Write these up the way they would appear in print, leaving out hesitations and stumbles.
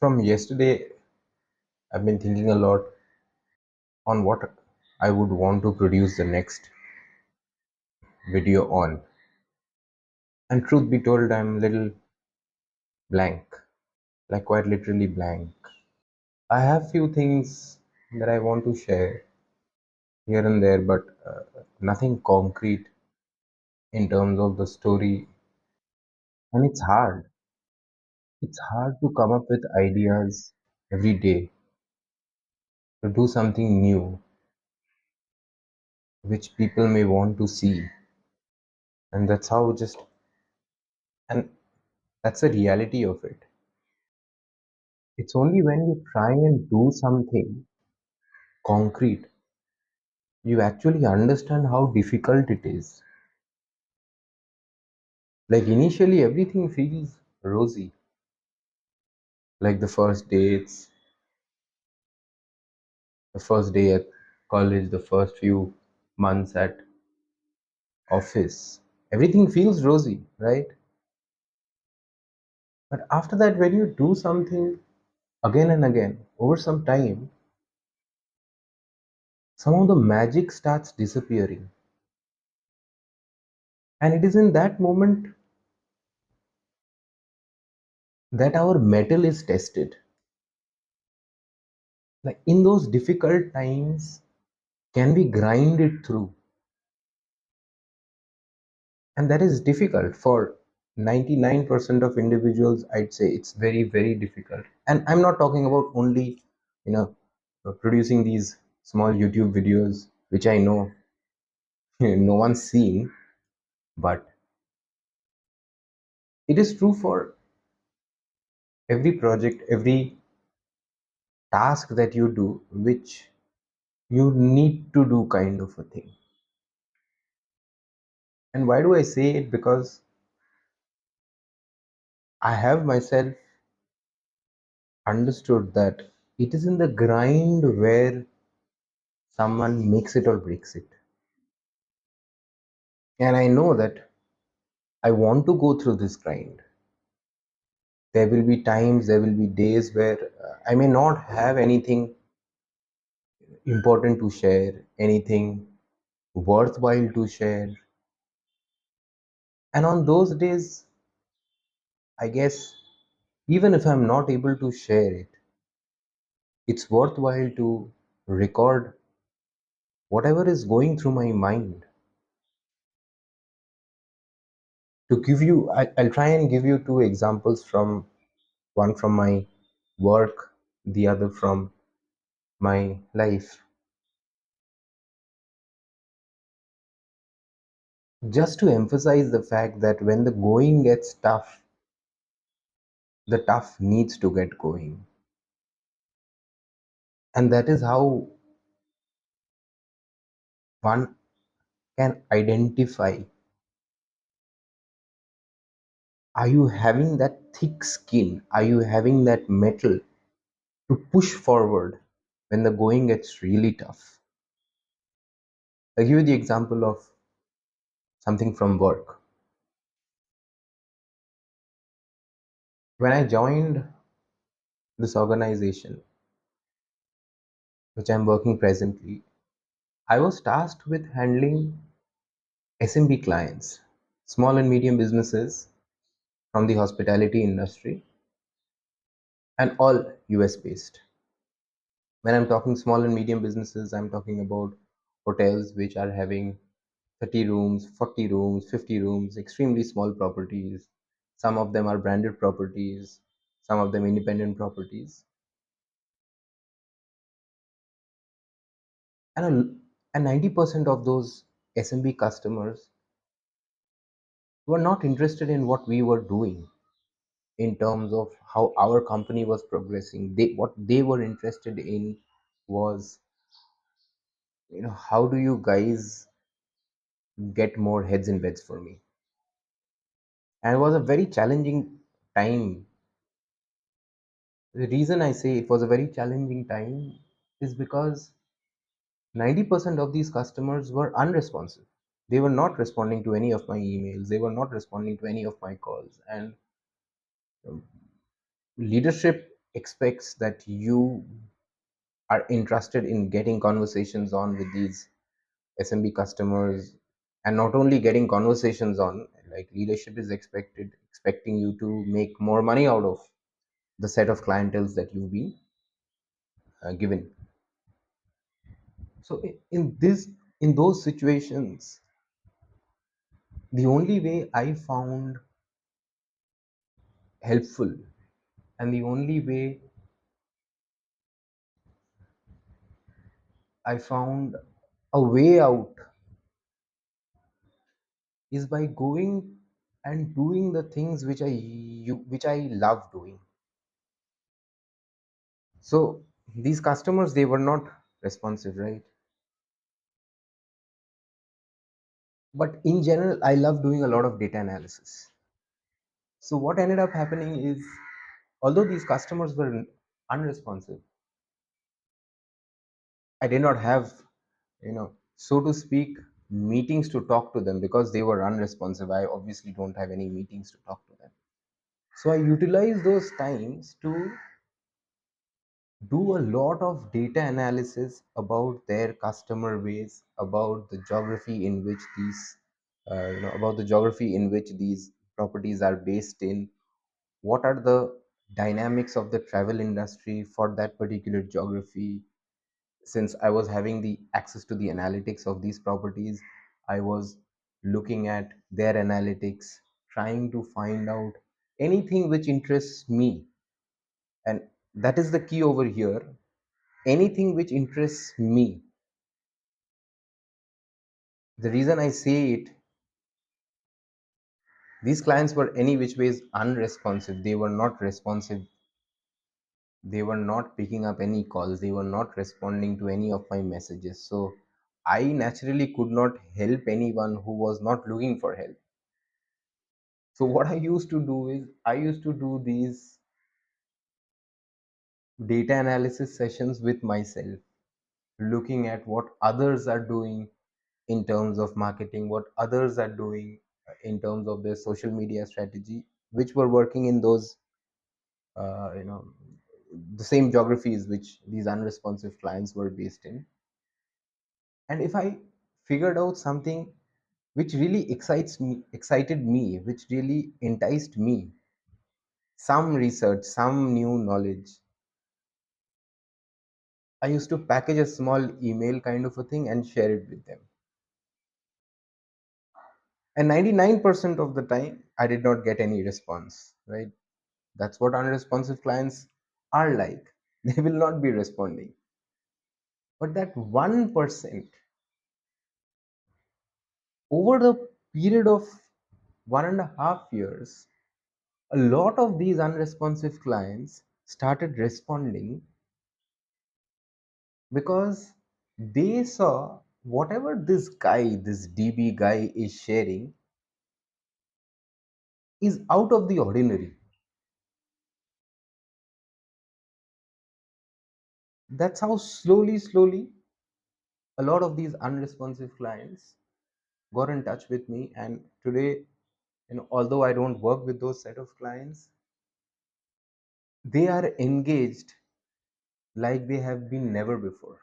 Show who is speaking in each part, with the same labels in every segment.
Speaker 1: From yesterday, I've been thinking a lot on what I would want to produce the next video on. And truth be told, I'm a little blank, like quite literally blank. I have few things that I want to share here and there, but nothing concrete in terms of the story. And it's hard. It's hard to come up with ideas every day to do something new, which people may want to see. And that's how just, and that's the reality of it. It's only when you try and do something concrete, you actually understand how difficult it is. Like initially, everything feels rosy, like the first dates, the first day at college, the first few months at office. Everything feels rosy, right? But after that, when you do something again and again over some time, some of the magic starts disappearing. And it is in that moment that our metal is tested. Like in those difficult times, can we grind it through? And that is difficult for 99% of individuals. I'd say it's very, very difficult. And I'm not talking about only, you know, producing these small YouTube videos, which I know no one's seen, but it is true for every project, every task that you do, which you need to do kind of a thing. And why do I say it? Because I have myself understood that it is in the grind where someone makes it or breaks it. And I know that I want to go through this grind. There will be times, there will be days where I may not have anything important to share, anything worthwhile to share. And on those days, I guess, even if I'm not able to share it, it's worthwhile to record whatever is going through my mind. To give you, I'll try and give you two examples, from one from my work, the other from my life, just to emphasize the fact that when the going gets tough, the tough needs to get going. And that is how one can identify, are you having that thick skin? Are you having that metal to push forward when the going gets really tough? I'll give you the example of something from work. When I joined this organization, which I'm working presently, I was tasked with handling SMB clients, small and medium businesses from the hospitality industry, and all US based. When I'm talking small and medium businesses, I'm talking about hotels which are having 30 rooms, 40 rooms, 50 rooms, extremely small properties. Some of them are branded properties, some of them independent properties. And 90% of those SMB customers were not interested in what we were doing in terms of how our company was progressing. What they were interested in was, how do you guys get more heads in beds for me? And it was a very challenging time. The reason I say it was a very challenging time is because 90% of these customers were unresponsive. They were not responding to any of my emails, they were not responding to any of my calls. And leadership expects that you are interested in getting conversations on with these SMB customers, and not only getting conversations on, like leadership is expecting you to make more money out of the set of clienteles that you've been given. So in those situations, the only way I found helpful, and the only way I found a way out, is by going and doing the things which I love doing. So these customers, they were not responsive, right? But in general, I love doing a lot of data analysis. So what ended up happening is, although these customers were unresponsive, I did not have, so to speak, meetings to talk to them because they were unresponsive. I obviously don't have any meetings to talk to them. So I utilize those times to do a lot of data analysis about their customer base, about the geography in which these properties are based in, what are the dynamics of the travel industry for that particular geography. Since I was having the access to the analytics of these properties, I was looking at their analytics, trying to find out anything which interests me. And that is the key over here. Anything which interests me. The reason I say it, these clients were any which ways unresponsive. They were not responsive. They were not picking up any calls. They were not responding to any of my messages. So I naturally could not help anyone who was not looking for help. So what I used to do is, I used to do these data analysis sessions with myself, looking at what others are doing in terms of marketing, what others are doing in terms of their social media strategy, which were working in those, uh, you know, the same geographies which these unresponsive clients were based in. And if I figured out something which really excited me, which really enticed me, some research, some new knowledge, I used to package a small email kind of a thing and share it with them. And 99% of the time, I did not get any response, right? That's what unresponsive clients are like. They will not be responding. But that 1%, over the period of 1.5 years, a lot of these unresponsive clients started responding because they saw whatever this guy, this DB guy is sharing is out of the ordinary. That's how slowly, a lot of these unresponsive clients got in touch with me. And today, although I don't work with those set of clients, they are engaged like they have been never before.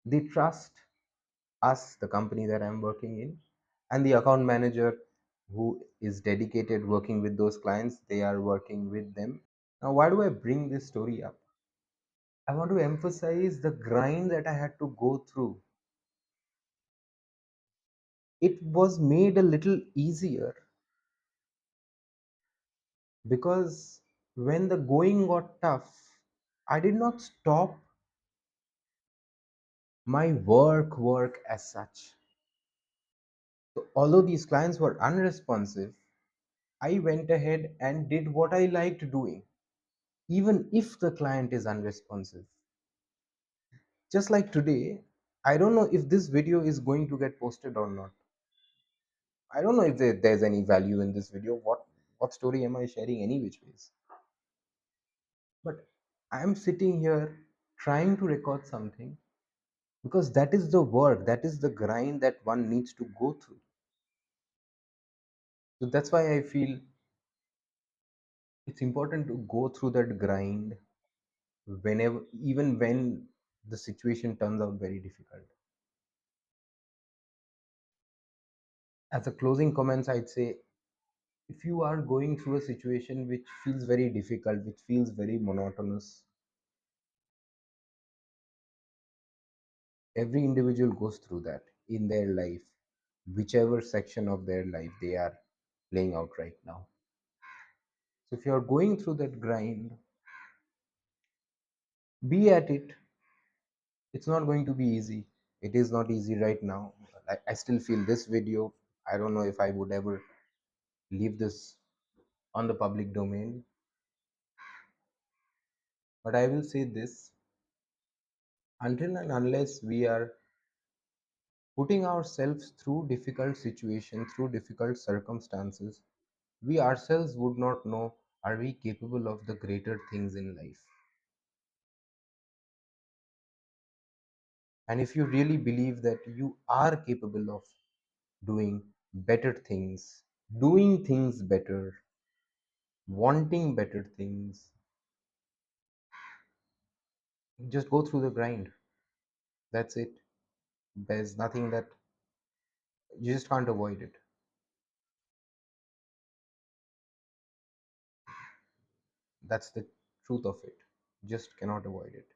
Speaker 1: They trust us, the company that I'm working in, and the account manager who is dedicated working with those clients. They are working with them. Now, why do I bring this story up? I want to emphasize the grind that I had to go through. It was made a little easier because when the going got tough, I did not stop my work as such. So although these clients were unresponsive, I went ahead and did what I liked doing, even if the client is unresponsive. Just like today, I don't know if this video is going to get posted or not. I don't know if there's any value in this video. What story am I sharing any which ways? But I'm sitting here trying to record something because that is the work, that is the grind that one needs to go through. So that's why I feel It's important to go through that grind whenever, even when the situation turns out very difficult. As a closing comments, I'd say if you are going through a situation which feels very difficult, which feels very monotonous, every individual goes through that in their life, whichever section of their life they are playing out right now. So if you are going through that grind, be at it. It's not going to be easy. It is not easy right now. I still feel this video, I don't know if I would ever leave this on the public domain, but I will say this: until and unless we are putting ourselves through difficult situations, through difficult circumstances, we ourselves would not know are we capable of the greater things in life. And if you really believe that you are capable of doing better things, doing things better, wanting better things, just go through the grind. That's it. There's nothing that you just can't avoid it. That's the truth of it. Just cannot avoid it.